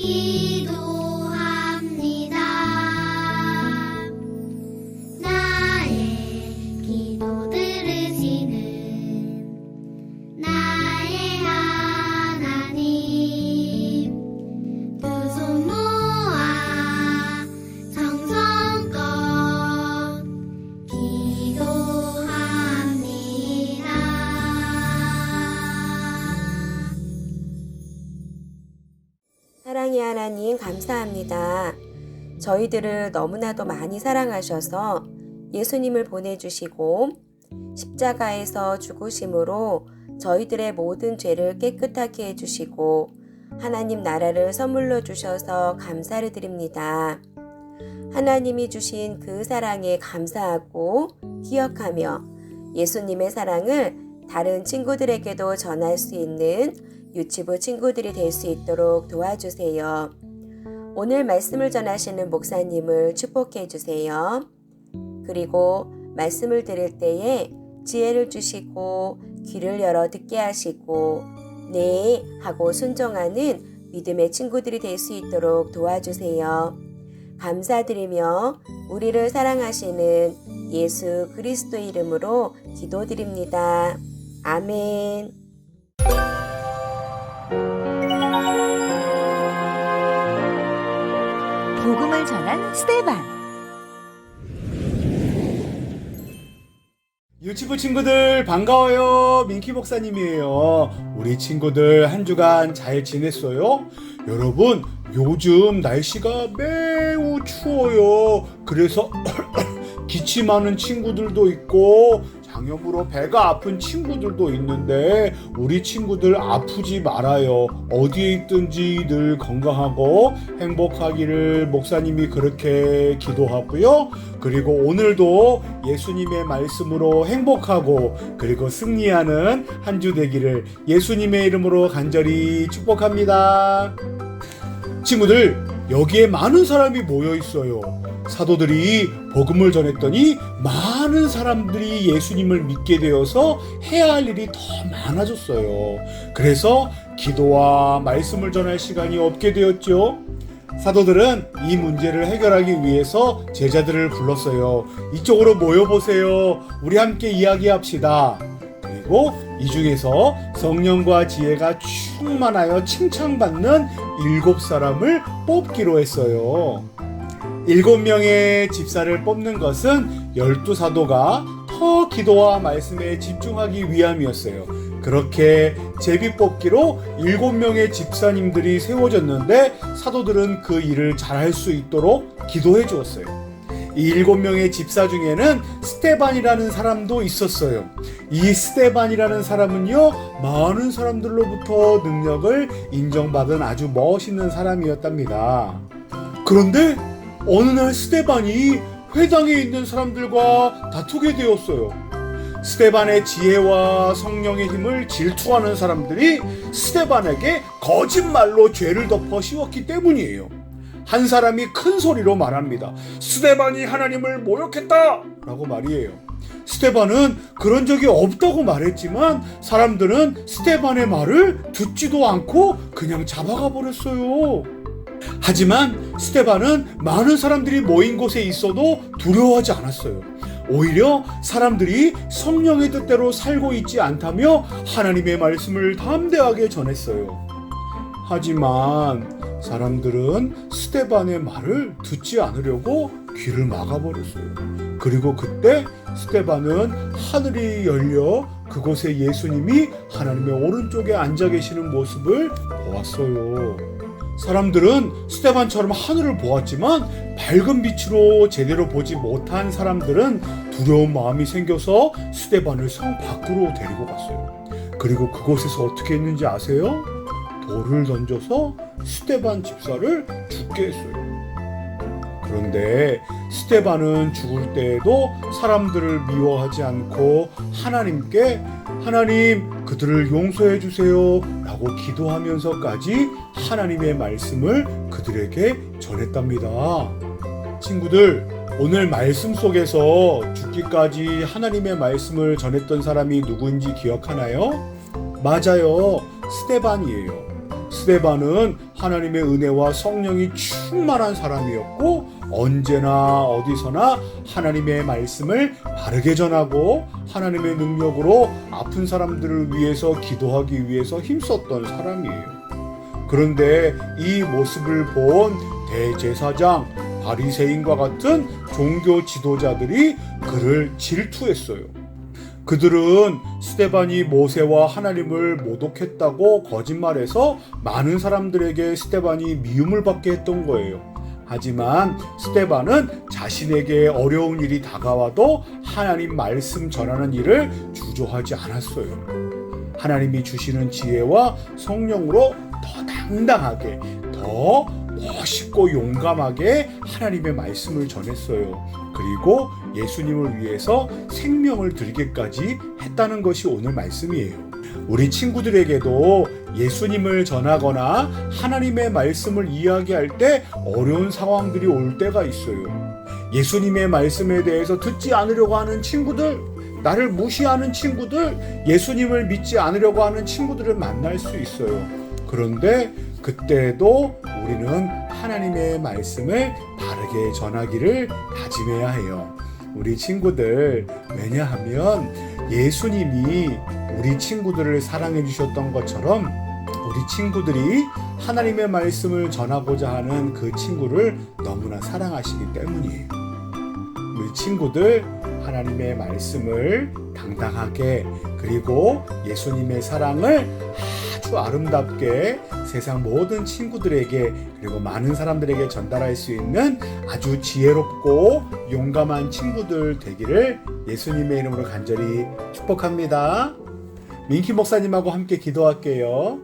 기도합니다. 나의 기도 들으시는 나의 하나님, 두 손 모아 정성껏 기도합니다. 사랑의 하나님, 감사합니다. 저희들을 너무나도 많이 사랑하셔서 예수님을 보내주시고 십자가에서 죽으심으로 저희들의 모든 죄를 깨끗하게 해주시고 하나님 나라를 선물로 주셔서 감사를 드립니다. 하나님이 주신 그 사랑에 감사하고 기억하며 예수님의 사랑을 다른 친구들에게도 전할 수 있는 유치부 친구들이 될 수 있도록 도와주세요. 오늘 말씀을 전하시는 목사님을 축복해 주세요. 그리고 말씀을 들을 때에 지혜를 주시고 귀를 열어 듣게 하시고 네 하고 순종하는 믿음의 친구들이 될 수 있도록 도와주세요. 감사드리며 우리를 사랑하시는 예수 그리스도의 이름으로 기도드립니다. 아멘. 복음을 전한 스데반. 유치부 친구들 반가워요. 민키 목사님이에요. 우리 친구들 한 주간 잘 지냈어요? 여러분, 요즘 날씨가 매우 추워요. 그래서 기침하는 친구들도 있고 장염으로 배가 아픈 친구들도 있는데 우리 친구들 아프지 말아요. 어디에 있든지 늘 건강하고 행복하기를 목사님이 그렇게 기도하고요. 그리고 오늘도 예수님의 말씀으로 행복하고 그리고 승리하는 한 주 되기를 예수님의 이름으로 간절히 축복합니다. 친구들, 여기에 많은 사람이 모여 있어요. 사도들이 복음을 전했더니 많은 사람들이 예수님을 믿게 되어서 해야 할 일이 더 많아졌어요. 그래서 기도와 말씀을 전할 시간이 없게 되었죠. 사도들은 이 문제를 해결하기 위해서 제자들을 불렀어요. 이쪽으로 모여보세요. 우리 함께 이야기합시다. 그리고 이 중에서 성령과 지혜가 충만하여 칭찬받는 7사람을 뽑기로 했어요. 7명의 집사를 뽑는 것은 12사도가 더 기도와 말씀에 집중하기 위함이었어요. 그렇게 제비뽑기로 7명의 집사님들이 세워졌는데 사도들은 그 일을 잘할 수 있도록 기도해 주었어요. 이 7명의 집사 중에는 스데반이라는 사람도 있었어요. 이 스데반이라는 사람은요, 많은 사람들로부터 능력을 인정받은 아주 멋있는 사람이었답니다. 그런데 어느 날 스데반이 회당에 있는 사람들과 다투게 되었어요. 스데반의 지혜와 성령의 힘을 질투하는 사람들이 스데반에게 거짓말로 죄를 덮어 씌웠기 때문이에요. 한 사람이 큰 소리로 말합니다. 스데반이 하나님을 모욕했다! 라고 말이에요. 스데반은 그런 적이 없다고 말했지만 사람들은 스데반의 말을 듣지도 않고 그냥 잡아가 버렸어요. 하지만 스데반은 많은 사람들이 모인 곳에 있어도 두려워하지 않았어요. 오히려 사람들이 성령의 뜻대로 살고 있지 않다며 하나님의 말씀을 담대하게 전했어요. 하지만 사람들은 스데반의 말을 듣지 않으려고 귀를 막아버렸어요. 그리고 그때 스데반은 하늘이 열려 그곳에 예수님이 하나님의 오른쪽에 앉아 계시는 모습을 보았어요. 사람들은 스데반처럼 하늘을 보았지만 밝은 빛으로 제대로 보지 못한 사람들은 두려운 마음이 생겨서 스데반을 성 밖으로 데리고 갔어요. 그리고 그곳에서 어떻게 했는지 아세요? 돌을 던져서 스데반 집사를 죽게 했어요. 그런데 스데반은 죽을 때에도 사람들을 미워하지 않고 하나님께 하나님 그들을 용서해 주세요 라고 기도하면서까지 하나님의 말씀을 그들에게 전했답니다. 친구들, 오늘 말씀 속에서 죽기까지 하나님의 말씀을 전했던 사람이 누구인지 기억하나요? 맞아요, 스데반이에요. 스데반은 하나님의 은혜와 성령이 충만한 사람이었고 언제나 어디서나 하나님의 말씀을 바르게 전하고 하나님의 능력으로 아픈 사람들을 위해서 기도하기 위해서 힘썼던 사람이에요. 그런데 이 모습을 본 대제사장, 바리새인과 같은 종교 지도자들이 그를 질투했어요. 그들은 스데반이 모세와 하나님을 모독했다고 거짓말해서 많은 사람들에게 스데반이 미움을 받게 했던 거예요. 하지만 스데반은 자신에게 어려운 일이 다가와도 하나님 말씀 전하는 일을 주저하지 않았어요. 하나님이 주시는 지혜와 성령으로 더 당당하게, 더 멋있고 용감하게 하나님의 말씀을 전했어요. 그리고 예수님을 위해서 생명을 들기까지 했다는 것이 오늘 말씀이에요. 우리 친구들에게도 예수님을 전하거나 하나님의 말씀을 이야기할 때 어려운 상황들이 올 때가 있어요. 예수님의 말씀에 대해서 듣지 않으려고 하는 친구들, 나를 무시하는 친구들, 예수님을 믿지 않으려고 하는 친구들을 만날 수 있어요. 그런데 그때도 우리는 하나님의 말씀을 바르게 전하기를 다짐해야 해요. 우리 친구들, 왜냐하면 예수님이 우리 친구들을 사랑해 주셨던 것처럼 우리 친구들이 하나님의 말씀을 전하고자 하는 그 친구를 너무나 사랑하시기 때문이에요. 우리 친구들, 하나님의 말씀을 당당하게, 그리고 예수님의 사랑을 아주 아름답게 세상 모든 친구들에게, 그리고 많은 사람들에게 전달할 수 있는 아주 지혜롭고 용감한 친구들 되기를 예수님의 이름으로 간절히 축복합니다. 민키 목사님하고 함께 기도할게요.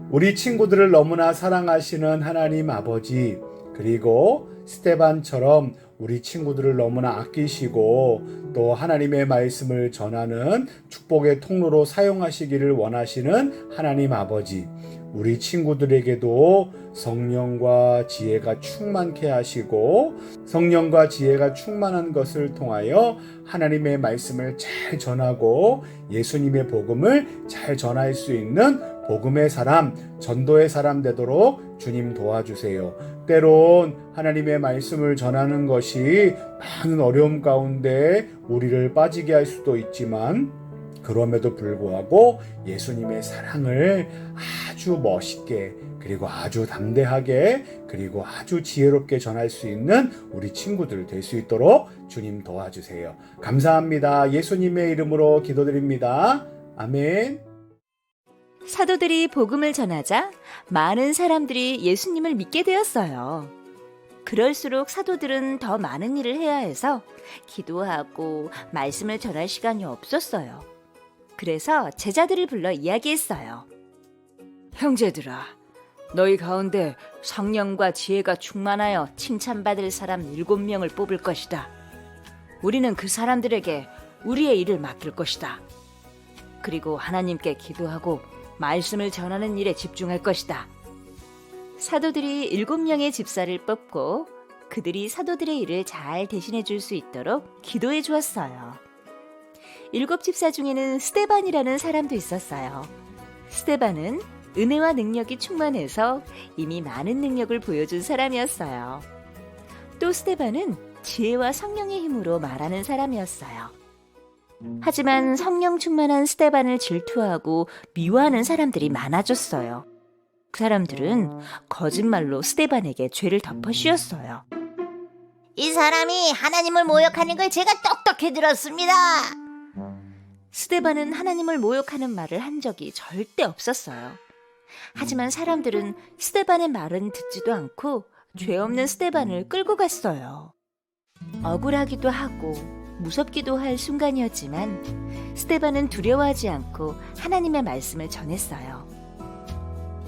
우리 친구들을 너무나 사랑하시는 하나님 아버지, 그리고 스데반처럼 우리 친구들을 너무나 아끼시고 또 하나님의 말씀을 전하는 축복의 통로로 사용하시기를 원하시는 하나님 아버지, 우리 친구들에게도 성령과 지혜가 충만케 하시고 성령과 지혜가 충만한 것을 통하여 하나님의 말씀을 잘 전하고 예수님의 복음을 잘 전할 수 있는 복음의 사람, 전도의 사람 되도록 주님 도와주세요. 때론 하나님의 말씀을 전하는 것이 많은 어려움 가운데 우리를 빠지게 할 수도 있지만 그럼에도 불구하고 예수님의 사랑을 아주 멋있게, 그리고 아주 담대하게, 그리고 아주 지혜롭게 전할 수 있는 우리 친구들 될 수 있도록 주님 도와주세요. 감사합니다. 예수님의 이름으로 기도드립니다. 아멘. 사도들이 복음을 전하자 많은 사람들이 예수님을 믿게 되었어요. 그럴수록 사도들은 더 많은 일을 해야 해서 기도하고 말씀을 전할 시간이 없었어요. 그래서 제자들을 불러 이야기했어요. 형제들아, 너희 가운데 성령과 지혜가 충만하여 칭찬받을 사람 7명을 뽑을 것이다. 우리는 그 사람들에게 우리의 일을 맡길 것이다. 그리고 하나님께 기도하고 말씀을 전하는 일에 집중할 것이다. 사도들이 7명의 집사를 뽑고 그들이 사도들의 일을 잘 대신해 줄 수 있도록 기도해 주었어요. 7 집사 중에는 스데반이라는 사람도 있었어요. 스데반은 은혜와 능력이 충만해서 이미 많은 능력을 보여준 사람이었어요. 또 스데반은 지혜와 성령의 힘으로 말하는 사람이었어요. 하지만 성령 충만한 스데반을 질투하고 미워하는 사람들이 많아졌어요. 그 사람들은 거짓말로 스데반에게 죄를 덮어 씌웠어요. 이 사람이 하나님을 모욕하는 걸 제가 똑똑히 들었습니다. 스데반은 하나님을 모욕하는 말을 한 적이 절대 없었어요. 하지만 사람들은 스데반의 말은 듣지도 않고 죄 없는 스데반을 끌고 갔어요. 억울하기도 하고 무섭기도 할 순간이었지만 스데반은 두려워하지 않고 하나님의 말씀을 전했어요.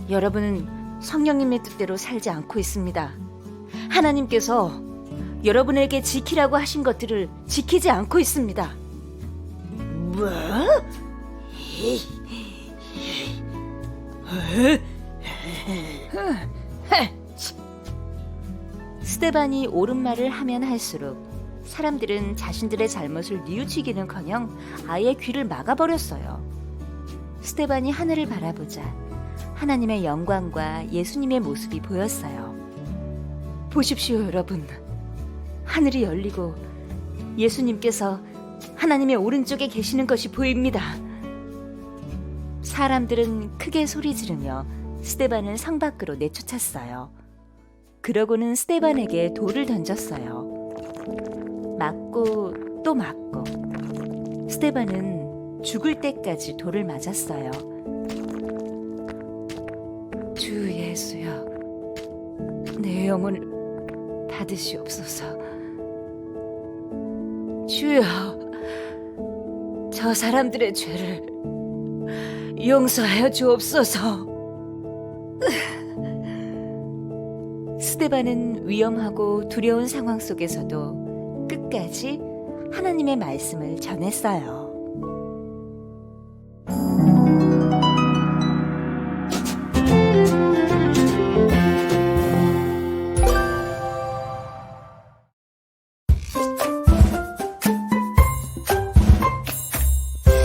여러분은 성령님의 뜻대로 살지 않고 있습니다. 하나님께서 여러분에게 지키라고 하신 것들을 지키지 않고 있습니다. 뭐? 스데반이 옳은 말을 하면 할수록 사람들은 자신들의 잘못을 뉘우치기는커녕 아예 귀를 막아버렸어요. 스데반이 하늘을 바라보자 하나님의 영광과 예수님의 모습이 보였어요. 보십시오, 여러분. 하늘이 열리고 예수님께서 하나님의 오른쪽에 계시는 것이 보입니다. 사람들은 크게 소리 지르며 스데반을 성 밖으로 내쫓았어요. 그러고는 스데반에게 돌을 던졌어요. 맞고 또 맞고 스데반은 죽을 때까지 돌을 맞았어요. 주 예수여, 내 영혼을 받으시옵소서. 주여, 저 사람들의 죄를 용서하여 주옵소서. 스데반은 위험하고 두려운 상황 속에서도 끝까지 하나님의 말씀을 전했어요.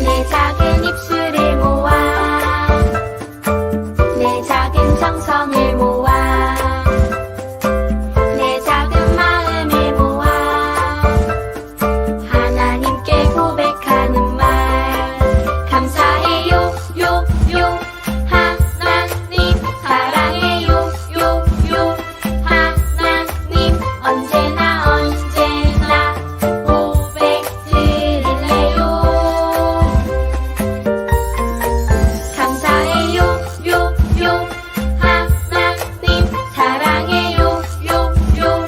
내 작은 입술을 모아 내 작은 정성을 모아 내 작은 마음을 모아 하나님께 고백하는 말 감사해요 요 하나님 사랑해요 요 하나님 언제나 고백 드릴래요 감사해요 요 하나님 사랑해요 요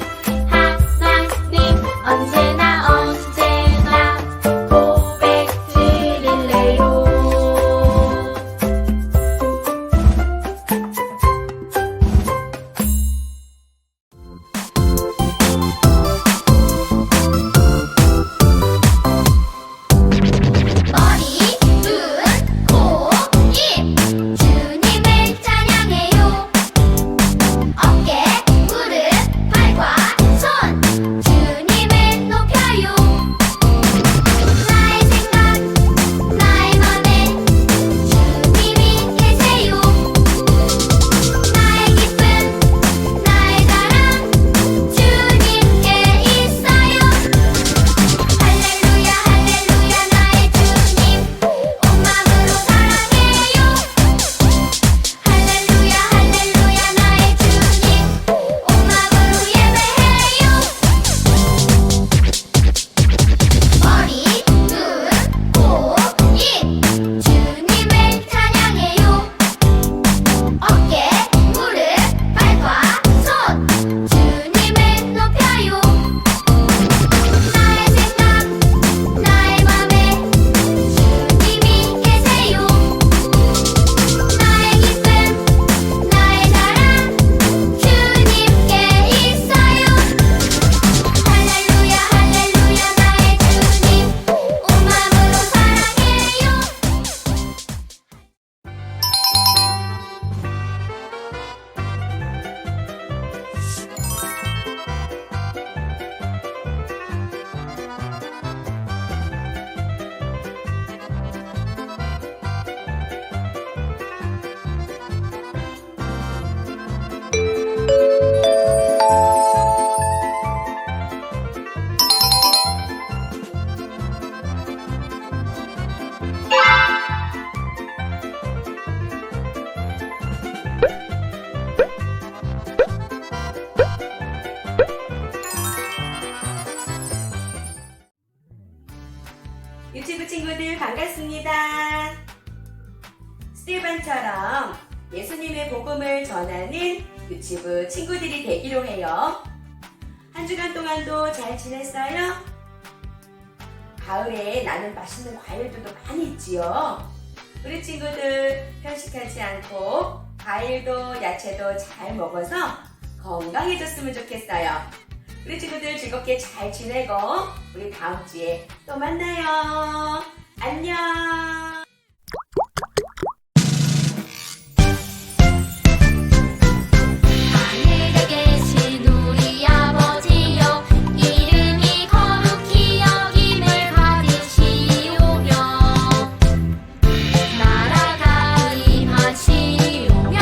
하나님 언제나 고백 드릴래요 머리, 눈, 코, 입 주님을 찬양해요 어깨, 무릎, 발과 손 주님을 높여요 나의 생각, 나의 맘에 주님이 계세요 나의 기쁨, 나의 자랑 주님께 있어요 할렐루야 할렐루야 나의 주님 온 마음으로 사랑해요 할렐루야 할렐루야 나의 주님 온 마음으로 예배해요 머리, 눈, 코, 입 주님을 찬양해요 어깨, 무릎, 발과 손 주님을 높여요 나의 생각, 나의 맘에 주님이 계세요 나의 기쁨, 나의 자랑 주님께 있어요 할렐루야 할렐루야 나의 주님 온 마음으로 사랑해요 유튜브 친구들 반갑습니다. 스테반처럼 예수님의 복음을 전하는 유튜브 친구들이 되기로 해요. 한 주간 동안도 잘 지냈어요? 가을에 나는 맛있는 과일들도 많이 있지요. 우리 친구들 편식하지 않고 과일도 야채도 잘 먹어서 건강해졌으면 좋겠어요. 우리 친구들 즐겁게 잘 지내고 우리 다음 주에 또 만나요. 안녕. 나라가 임하시오며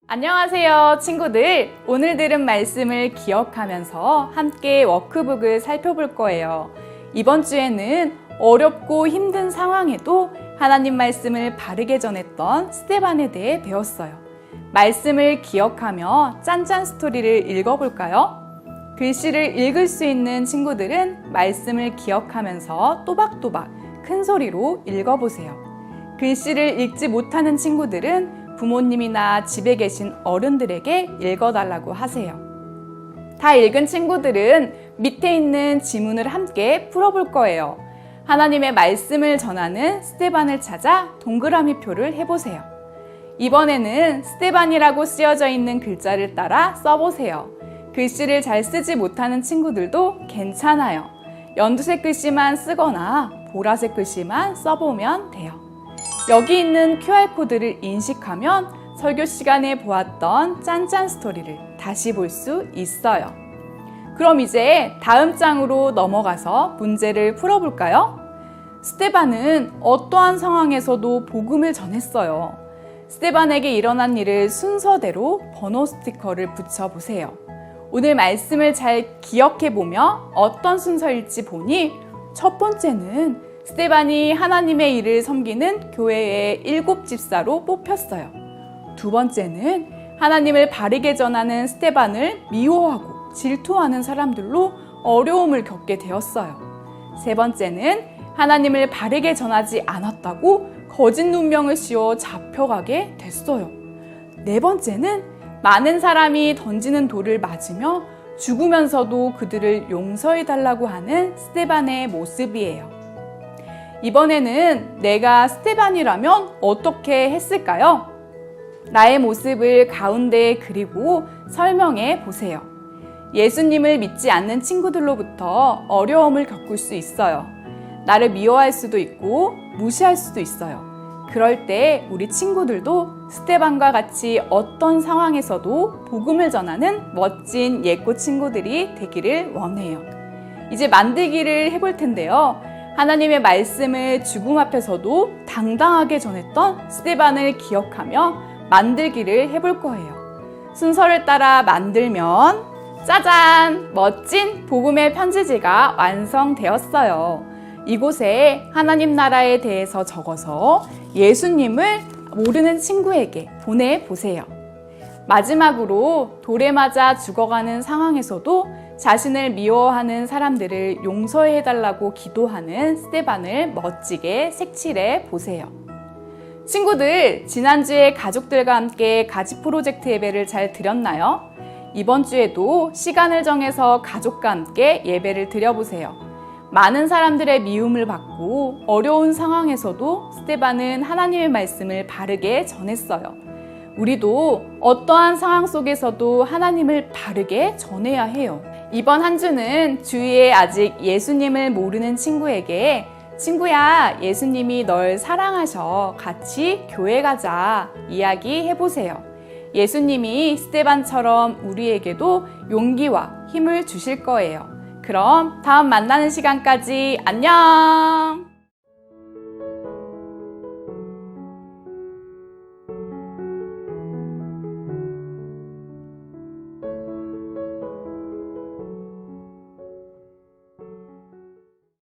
안녕하세요, 친구들. 오늘 들은 말씀을 기억하면서 함께 워크북을 살펴볼 거예요. 이번 주에는 어렵고 힘든 상황에도 하나님 말씀을 바르게 전했던 스데반에 대해 배웠어요. 말씀을 기억하며 짠짠 스토리를 읽어볼까요? 글씨를 읽을 수 있는 친구들은 말씀을 기억하면서 또박또박 큰 소리로 읽어보세요. 글씨를 읽지 못하는 친구들은 부모님이나 집에 계신 어른들에게 읽어달라고 하세요. 다 읽은 친구들은 밑에 있는 지문을 함께 풀어볼 거예요. 하나님의 말씀을 전하는 스데반을 찾아 동그라미 표를 해보세요. 이번에는 스데반이라고 쓰여져 있는 글자를 따라 써보세요. 글씨를 잘 쓰지 못하는 친구들도 괜찮아요. 연두색 글씨만 쓰거나 보라색 글씨만 써보면 돼요. 여기 있는 QR코드를 인식하면 설교 시간에 보았던 짠짠 스토리를 다시 볼 수 있어요. 그럼 이제 다음 장으로 넘어가서 문제를 풀어볼까요? 스데반은 어떠한 상황에서도 복음을 전했어요. 스데반에게 일어난 일을 순서대로 번호 스티커를 붙여보세요. 오늘 말씀을 잘 기억해보며 어떤 순서일지 보니 첫 번째는 스데반이 하나님의 일을 섬기는 교회의 7 집사로 뽑혔어요. 두 번째는 하나님을 바르게 전하는 스데반을 미워하고 질투하는 사람들로 어려움을 겪게 되었어요. 세 번째는 하나님을 바르게 전하지 않았다고 거짓 누명을 씌워 잡혀가게 됐어요. 네 번째는 많은 사람이 던지는 돌을 맞으며 죽으면서도 그들을 용서해달라고 하는 스데반의 모습이에요. 이번에는 내가 스데반이라면 어떻게 했을까요? 나의 모습을 가운데에 그리고 설명해 보세요. 예수님을 믿지 않는 친구들로부터 어려움을 겪을 수 있어요. 나를 미워할 수도 있고 무시할 수도 있어요. 그럴 때 우리 친구들도 스데반과 같이 어떤 상황에서도 복음을 전하는 멋진 예꼬 친구들이 되기를 원해요. 이제 만들기를 해볼 텐데요. 하나님의 말씀을 죽음 앞에서도 당당하게 전했던 스데반을 기억하며 만들기를 해볼 거예요. 순서를 따라 만들면 짜잔! 멋진 복음의 편지지가 완성되었어요. 이곳에 하나님 나라에 대해서 적어서 예수님을 모르는 친구에게 보내보세요. 마지막으로 돌에 맞아 죽어가는 상황에서도 자신을 미워하는 사람들을 용서해달라고 기도하는 스데반을 멋지게 색칠해 보세요. 친구들, 지난주에 가족들과 함께 가지 프로젝트 예배를 잘 드렸나요? 이번 주에도 시간을 정해서 가족과 함께 예배를 드려보세요. 많은 사람들의 미움을 받고 어려운 상황에서도 스데반은 하나님의 말씀을 바르게 전했어요. 우리도 어떠한 상황 속에서도 하나님을 바르게 전해야 해요. 이번 한 주는 주위에 아직 예수님을 모르는 친구에게 친구야, 예수님이 널 사랑하셔. 같이 교회 가자. 이야기해보세요. 예수님이 스데반처럼 우리에게도 용기와 힘을 주실 거예요. 그럼 다음 만나는 시간까지 안녕!